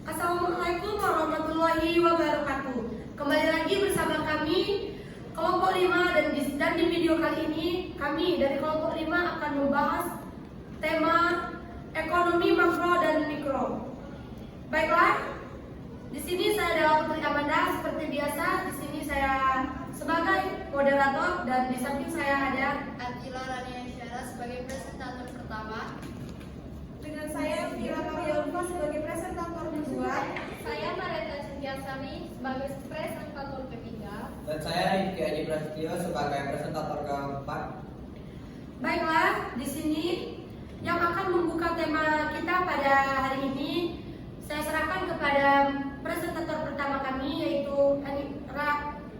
Assalamualaikum warahmatullahi wabarakatuh. Kembali lagi bersama kami kelompok 5 dan di video kali ini kami dari kelompok 5 akan membahas tema ekonomi makro dan mikro. Baiklah, di sini saya adalah Putri Amanda seperti biasa. Di sini saya sebagai moderator dan di samping saya ada Atila Rania Syara sebagai presentator pertama. Dengan saya Fira Mariolfa sebagai presentator kedua. Saya Mareta Cynthia-Sari sebagai presentator ketiga. Dan saya Rifki Adi Prasetyo sebagai presentator keempat. Baiklah, di sini yang akan membuka tema kita pada hari ini saya serahkan kepada presentator pertama kami yaitu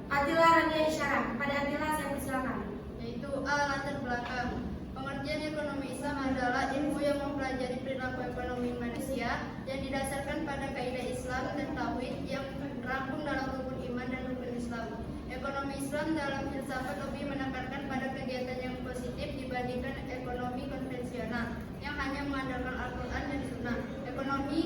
Atila Rania Syara. Kepada Atila saya persilakan. Yaitu latar belakang. Pengertian ekonomi Islam adalah ilmu yang mempelajari perilaku ekonomi manusia yang didasarkan pada kaidah Islam dan tauhid yang terangkum dalam rukun iman dan rukun Islam. Ekonomi Islam dalam filsafat lebih menekankan pada kegiatan yang positif dibandingkan ekonomi konvensional yang hanya mengandalkan Al-Quran dan Sunnah. Ekonomi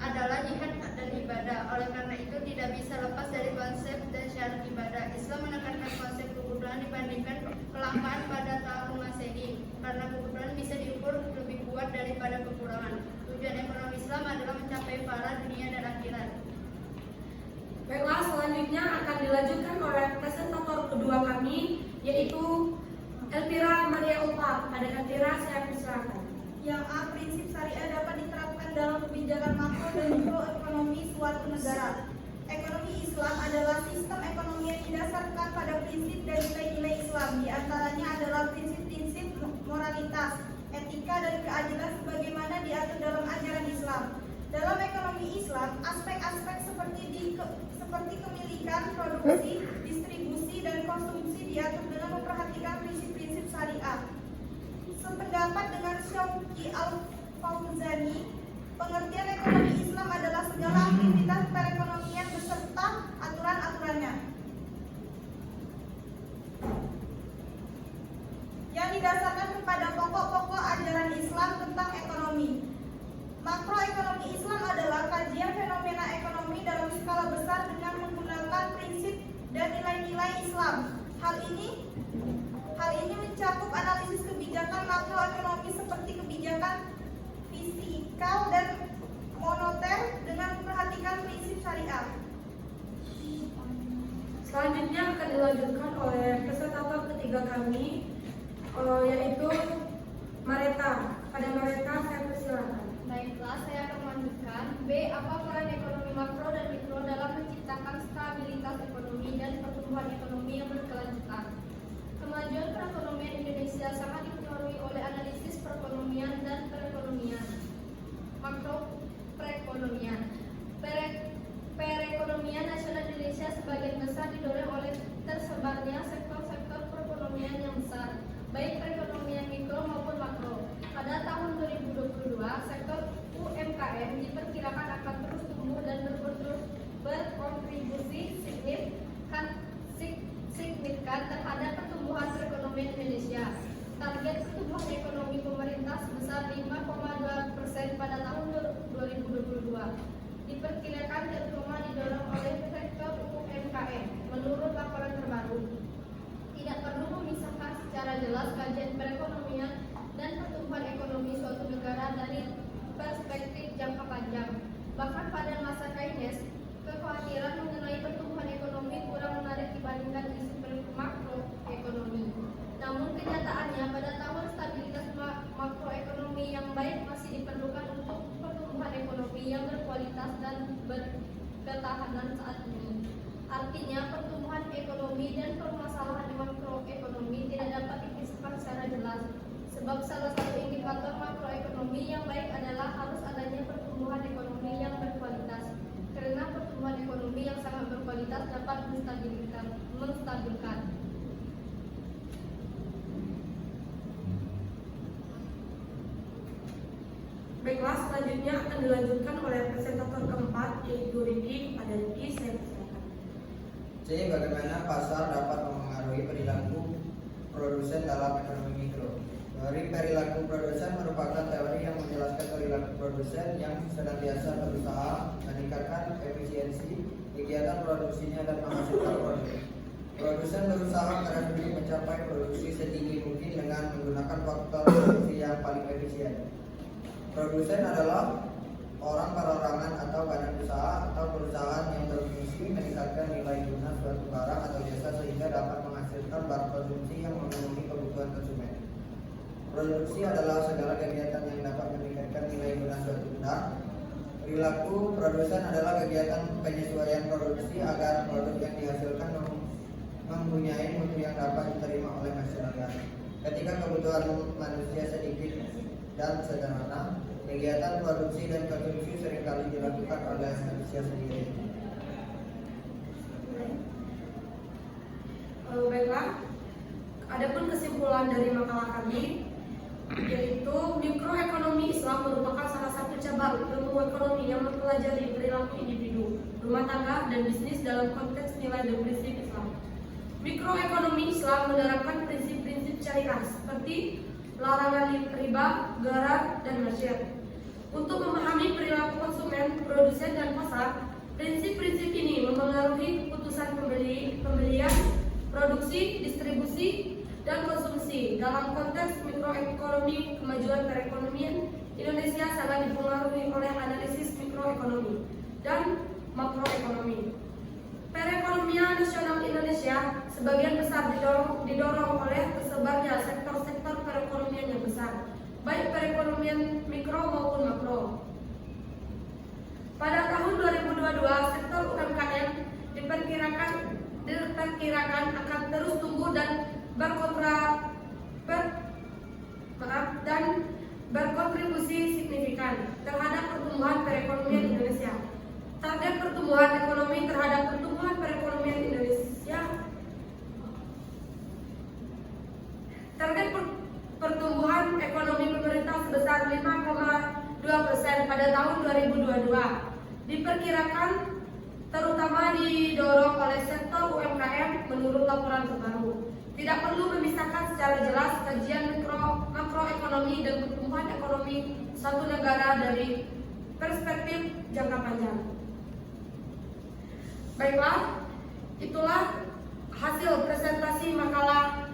adalah jihad dan ibadah. Oleh karena itu tidak bisa lepas dari konsep dan syarat ibadah. Islam menekankan konsep kebutuhan dibandingkan kelamaan pada tahun Masehi karena kebutuhan bisa diukur lebih kuat daripada kekurangan. Tujuan ekonomi Islam adalah mencapai pahala dunia dan akhirat. Baiklah, selanjutnya akan dilanjutkan oleh presentator kedua kami yaitu Elvira Maria Ulfa. Pada Elvira saya persilakan. Yang A, prinsip syariah dapat diterapkan dalam kebijakan makro dan mikroekonomi suatu negara. Ekonomi Islam adalah sistem ekonomi yang didasarkan pada prinsip dan nilai-nilai Islam. Di antaranya adalah prinsip-prinsip moralitas, etika, dan keadilan sebagaimana diatur dalam ajaran Islam. Dalam ekonomi Islam, aspek-aspek seperti kepemilikan, produksi, distribusi, dan konsumsi diatur dengan memperhatikan prinsip-prinsip syariah. Sependapat dengan Syauqi Al-Fauzani, pengertian ekonomi Islam adalah segala aktivitas perekonomian beserta aturan-aturannya yang didasarkan kepada pokok-pokok ajaran Islam tentang ekonomi. Makroekonomi Islam adalah kajian fenomena ekonomi dalam skala besar dengan menggunakan prinsip dan nilai-nilai Islam. Hal ini mencakup analisis kebijakan makroekonomi seperti kebijakan fiskal dan moneter dengan memperhatikan prinsip syariah. Selanjutnya akan dilanjutkan oleh presentator ketiga kami yaitu Mareta. Pada Mareta saya persilakan. Baiklah, saya akan melanjutkan. B. Apa peran ekonomi makro dan mikro dalam menciptakan stabilitas ekonomi dan pertumbuhan ekonomi yang berkelanjutan? Kemajuan perekonomian Indonesia sangat dipengaruhi oleh analisis perekonomian dan perekonomian. Makro perekonomian. Perekonomian nasional Indonesia sebagian besar didorong oleh tersebarnya sektor-sektor perekonomian yang besar, baik perekonomian mikro maupun makro. Pada tahun 2022, sektor UMKM diperkirakan akan terus tumbuh dan berkontribusi signifikan terhadap pertumbuhan perekonomian Indonesia. Target pertumbuhan ekonomi pemerintah sebesar 5,2% pada tahun 2022 diperkirakan terutama didorong oleh sektor UMKM. Menurut laporan terbaru, tidak perlu memisahkan secara jelas kajian perekonomian dan pertumbuhan ekonomi suatu negara dari perspektif jangka panjang. Bahkan pada masa Keynes, kekhawatiran mengenai pertumbuhan ekonomi kurang menarik dibandingkan isu makroekonomi. Namun kenyataannya pada tahun stabilitas makroekonomi yang baik masih diperlukan untuk pertumbuhan ekonomi yang berkualitas dan berketahanan saat ini. Artinya pertumbuhan ekonomi dan permasalahan makroekonomi tidak dapat dipisahkan secara jelas. Sebab salah satu indikator makroekonomi yang baik adalah harus adanya pertumbuhan ekonomi yang berkualitas. Karena pertumbuhan ekonomi yang sangat berkualitas dapat menstabilkan. Baiklah, selanjutnya akan dilanjutkan oleh presentator keempat yaitu Rifki. Pada Rifki saya persilakan. C. Bagaimana pasar dapat mempengaruhi perilaku produsen dalam ekonomi mikro? Teori perilaku produsen merupakan teori yang menjelaskan perilaku produsen yang senantiasa berusaha kegiatan produksinya dan menghasilkan produk. Produsen berusaha keras untuk mencapai produksi setinggi mungkin dengan menggunakan faktor produksi yang paling efisien. Produsen adalah orang perorangan atau badan usaha atau perusahaan yang berfungsi meningkatkan nilai guna suatu barang atau jasa sehingga dapat menghasilkan barang konsumsi yang memenuhi kebutuhan konsumen. Produksi adalah segala kegiatan yang dapat meningkatkan nilai guna suatu benda. Perilaku produsen adalah kegiatan penyesuaian produksi agar produk yang dihasilkan mempunyai mutu yang dapat diterima oleh masyarakat. Ketika kebutuhan manusia sedikit dan sederhana, kegiatan produksi dan konsumsi seringkali dilakukan oleh manusia sendiri. Baiklah, adapun kesimpulan dari makalah kami yaitu mikroekonomi Islam merupakan salah satu cabang ilmu ekonomi yang mempelajari perilaku individu, rumah tangga, dan bisnis dalam konteks nilai dan prinsip Islam. Mikroekonomi Islam menerapkan prinsip-prinsip syariah seperti larangan riba, gharar, dan maksiat. Untuk memahami perilaku konsumen, produsen, dan pasar, prinsip-prinsip ini memengaruhi keputusan pembelian, produksi, distribusi, dan konsumsi. Dalam konteks mikroekonomi, kemajuan perekonomian Indonesia sangat dipengaruhi oleh analisis mikroekonomi dan makroekonomi. Perekonomian nasional Indonesia sebagian besar didorong oleh tersebarnya sektor-sektor perekonomian yang besar, baik perekonomian mikro maupun makro. Pada tahun 2022, sektor UMKM diperkirakan akan terus tumbuh dan berkontribusi signifikan terhadap pertumbuhan perekonomian Indonesia. Target pertumbuhan ekonomi terhadap pertumbuhan perekonomian Indonesia. Target pertumbuhan ekonomi pemerintah sebesar 5,2% pada tahun 2022 diperkirakan terutama didorong oleh sektor UMKM menurut laporan terbaru. Tidak perlu memisahkan secara jelas kajian makroekonomi dan pertumbuhan ekonomi suatu negara dari perspektif jangka panjang. Baiklah, itulah hasil presentasi makalah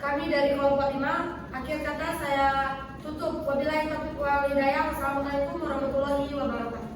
kami dari kelompok 5. Akhir kata saya tutup. Wabillahi taufiq wal hidayah. Wassalamualaikum warahmatullahi wabarakatuh.